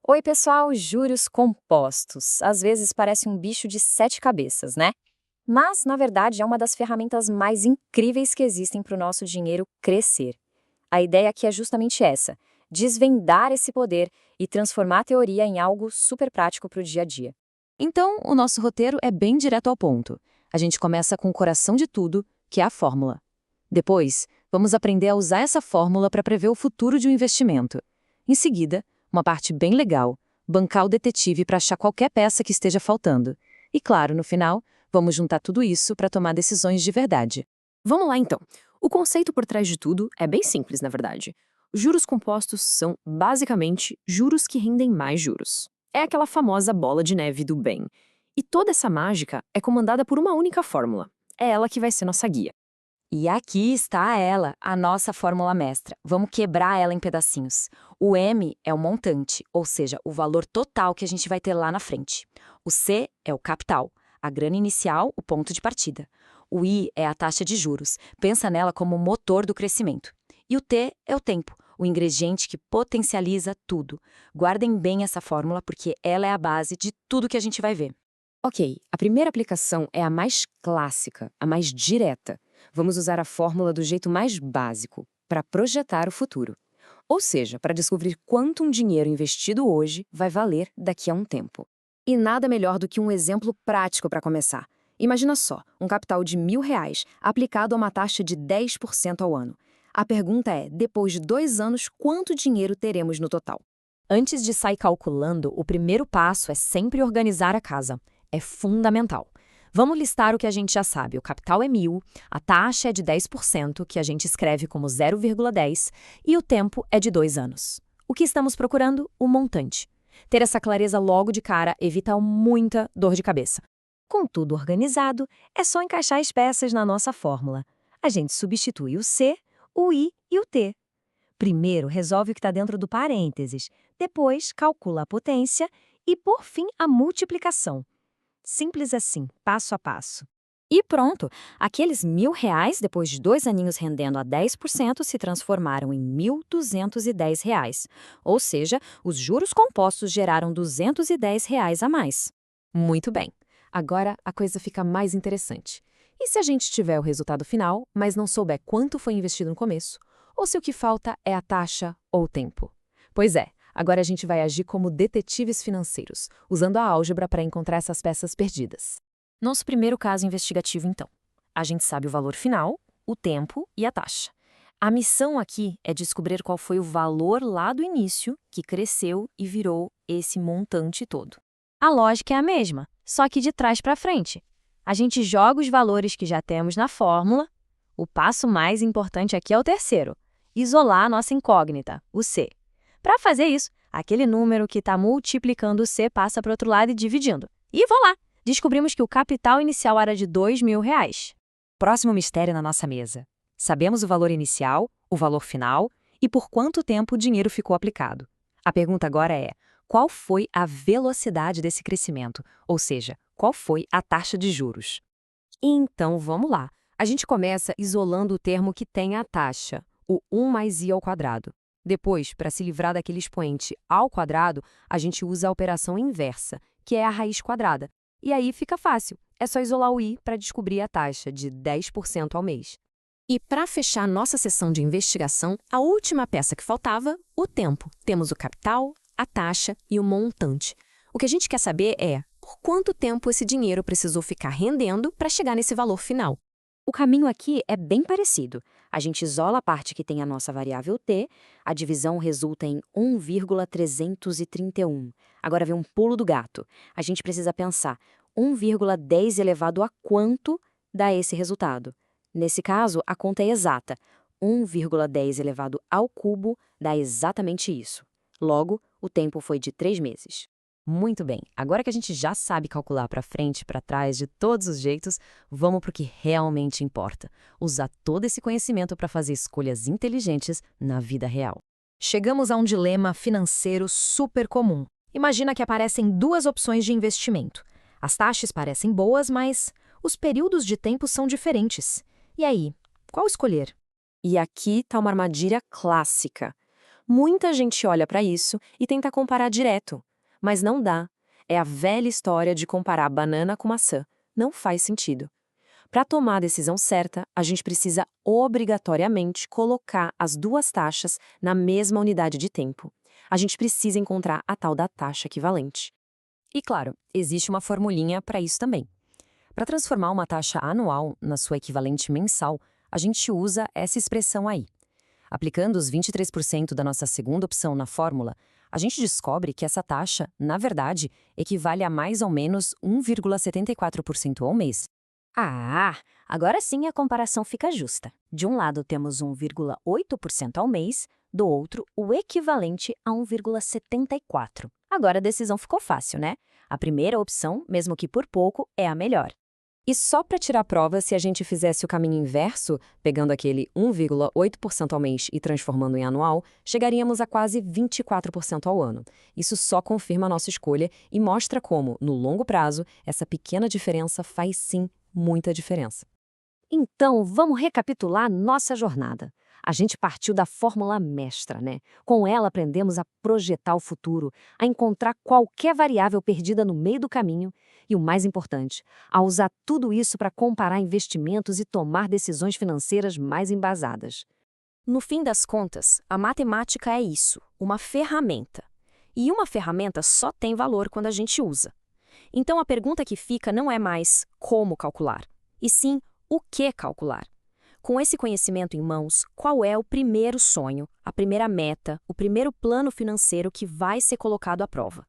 Oi, pessoal, juros compostos. Às vezes parece um bicho de sete cabeças, né? Mas, na verdade, é uma das ferramentas mais incríveis que existem para o nosso dinheiro crescer. A ideia aqui é justamente essa: desvendar esse poder e transformar a teoria em algo super prático para o dia a dia. Então, o nosso roteiro é bem direto ao ponto. A gente começa com o coração de tudo, que é a fórmula. Depois, vamos aprender a usar essa fórmula para prever o futuro de um investimento. Em seguida, uma parte bem legal, bancar o detetive para achar qualquer peça que esteja faltando. E claro, no final, vamos juntar tudo isso para tomar decisões de verdade. Vamos lá então. O conceito por trás de tudo é bem simples, na verdade. Juros compostos são, basicamente, juros que rendem mais juros. É aquela famosa bola de neve do bem. E toda essa mágica é comandada por uma única fórmula. É ela que vai ser nossa guia. E aqui está ela, a nossa fórmula mestra. Vamos quebrar ela em pedacinhos. O M é o montante, ou seja, o valor total que a gente vai ter lá na frente. O C é o capital, a grana inicial, o ponto de partida. O I é a taxa de juros, pensa nela como o motor do crescimento. E o T é o tempo, o ingrediente que potencializa tudo. Guardem bem essa fórmula porque ela é a base de tudo que a gente vai ver. Ok, a primeira aplicação é a mais clássica, a mais direta. Vamos usar a fórmula do jeito mais básico, para projetar o futuro. Ou seja, para descobrir quanto um dinheiro investido hoje vai valer daqui a um tempo. E nada melhor do que um exemplo prático para começar. Imagina só, um capital de R$ 1.000 aplicado a uma taxa de 10% ao ano. A pergunta é, depois de 2 anos, quanto dinheiro teremos no total? Antes de sair calculando, o primeiro passo é sempre organizar a casa. É fundamental. Vamos listar o que a gente já sabe. O capital é 1.000, a taxa é de 10%, que a gente escreve como 0,10, e o tempo é de 2 anos. O que estamos procurando? O montante. Ter essa clareza logo de cara evita muita dor de cabeça. Com tudo organizado, é só encaixar as peças na nossa fórmula. A gente substitui o C, o I e o T. Primeiro, resolve o que está dentro do parênteses. Depois, calcula a potência e, por fim, a multiplicação. Simples assim, passo a passo. E pronto, aqueles R$ 1.000, depois de 2 aninhos rendendo a 10%, se transformaram em R$ 1.210. Ou seja, os juros compostos geraram R$ 210 a mais. Muito bem. Agora a coisa fica mais interessante. E se a gente tiver o resultado final, mas não souber quanto foi investido no começo? Ou se o que falta é a taxa ou o tempo? Pois é, agora a gente vai agir como detetives financeiros, usando a álgebra para encontrar essas peças perdidas. Nosso primeiro caso investigativo, então. A gente sabe o valor final, o tempo e a taxa. A missão aqui é descobrir qual foi o valor lá do início que cresceu e virou esse montante todo. A lógica é a mesma, só que de trás para frente. A gente joga os valores que já temos na fórmula. O passo mais importante aqui é o terceiro: isolar a nossa incógnita, o C. Para fazer isso, aquele número que está multiplicando o C passa para o outro lado e dividindo. E voilá! Descobrimos que o capital inicial era de R$ 2.000. Próximo mistério na nossa mesa. Sabemos o valor inicial, o valor final e por quanto tempo o dinheiro ficou aplicado. A pergunta agora é: qual foi a velocidade desse crescimento? Ou seja, qual foi a taxa de juros? Então, vamos lá. A gente começa isolando o termo que tem a taxa, o 1 mais i ao quadrado. Depois, para se livrar daquele expoente ao quadrado, a gente usa a operação inversa, que é a raiz quadrada. E aí fica fácil, é só isolar o i para descobrir a taxa de 10% ao mês. E para fechar nossa sessão de investigação, a última peça que faltava, o tempo. Temos o capital, a taxa e o montante. O que a gente quer saber é por quanto tempo esse dinheiro precisou ficar rendendo para chegar nesse valor final. O caminho aqui é bem parecido. A gente isola a parte que tem a nossa variável t, a divisão resulta em 1,331. Agora vem um pulo do gato. A gente precisa pensar, 1,10 elevado a quanto dá esse resultado? Nesse caso, a conta é exata. 1,10 elevado ao cubo dá exatamente isso. Logo, o tempo foi de 3 meses. Muito bem, agora que a gente já sabe calcular para frente e para trás de todos os jeitos, vamos para o que realmente importa: usar todo esse conhecimento para fazer escolhas inteligentes na vida real. Chegamos a um dilema financeiro super comum. Imagina que aparecem duas opções de investimento. As taxas parecem boas, mas os períodos de tempo são diferentes. E aí, qual escolher? E aqui está uma armadilha clássica. Muita gente olha para isso e tenta comparar direto, mas não dá. É a velha história de comparar banana com maçã. Não faz sentido. Para tomar a decisão certa, a gente precisa obrigatoriamente colocar as duas taxas na mesma unidade de tempo. A gente precisa encontrar a tal da taxa equivalente. E claro, existe uma formulinha para isso também. Para transformar uma taxa anual na sua equivalente mensal, a gente usa essa expressão aí. Aplicando os 23% da nossa segunda opção na fórmula, a gente descobre que essa taxa, na verdade, equivale a mais ou menos 1,74% ao mês. Ah, agora sim a comparação fica justa. De um lado temos 1,8% ao mês, do outro o equivalente a 1,74%. Agora a decisão ficou fácil, né? A primeira opção, mesmo que por pouco, é a melhor. E só para tirar a prova, se a gente fizesse o caminho inverso, pegando aquele 1,8% ao mês e transformando em anual, chegaríamos a quase 24% ao ano. Isso só confirma a nossa escolha e mostra como, no longo prazo, essa pequena diferença faz sim muita diferença. Então, vamos recapitular nossa jornada. A gente partiu da fórmula mestra, né? Com ela aprendemos a projetar o futuro, a encontrar qualquer variável perdida no meio do caminho e, o mais importante, a usar tudo isso para comparar investimentos e tomar decisões financeiras mais embasadas. No fim das contas, a matemática é isso, uma ferramenta. E uma ferramenta só tem valor quando a gente usa. Então a pergunta que fica não é mais como calcular, e sim o que calcular. Com esse conhecimento em mãos, qual é o primeiro sonho, a primeira meta, o primeiro plano financeiro que vai ser colocado à prova?